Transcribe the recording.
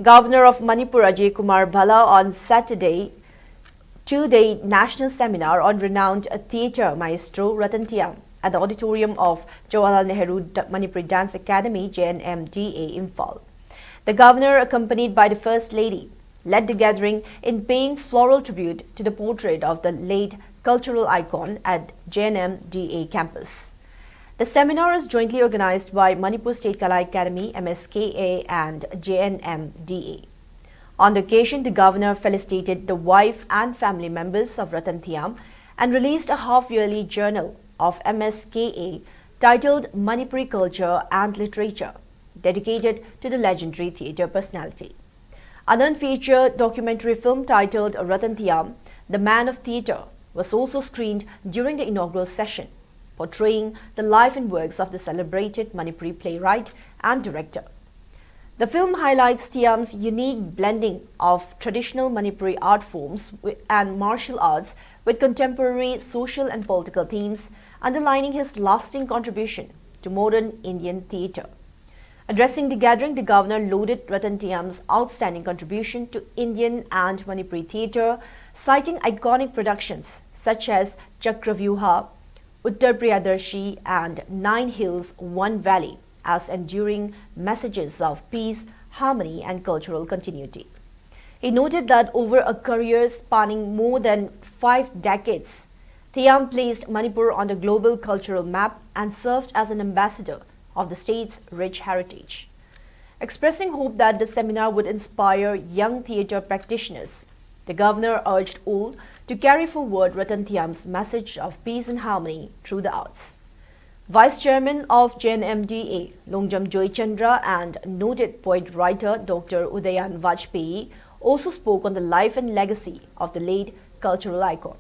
Governor of Manipur Ajay Kumar Bhalla on Saturday, two-day national seminar on renowned theatre maestro Ratan Thiyam at the auditorium of Jawaharlal Nehru Manipuri Dance Academy, Jnmda, Imphal. The governor, accompanied by the First Lady, led the gathering in paying floral tribute to the portrait of the late cultural icon at Jnmda campus. The seminar is jointly organized by Manipur State Kala Academy, MSKA and Jnmda. On the occasion, the governor felicitated the wife and family members of Ratan Thiyam and released a half-yearly journal of MSKA titled Manipuri Culture and Literature, dedicated to the legendary theatre personality. An unfeatured documentary film titled Ratan Thiyam, The Man of Theatre, was also screened during the inaugural session, portraying the life and works of the celebrated Manipuri playwright and director. The film highlights Thiyam's unique blending of traditional Manipuri art forms and martial arts with contemporary social and political themes, underlining his lasting contribution to modern Indian theatre. Addressing the gathering, the governor lauded Ratan Thiyam's outstanding contribution to Indian and Manipuri theatre, citing iconic productions such as Chakravyuha, Uttar Priyadarshi and Nine Hills, One Valley as enduring messages of peace, harmony and cultural continuity. He noted that over a career spanning more than 5 decades, Thiyam placed Manipur on the global cultural map and served as an ambassador of the state's rich heritage. Expressing hope that the seminar would inspire young theatre practitioners, the governor urged all to carry forward Ratan Thiyam's message of peace and harmony through the arts. Vice Chairman of Jnmda, Jnmda and noted poet-writer Dr. Udayan Vajpayee also spoke on the life and legacy of the late cultural icon.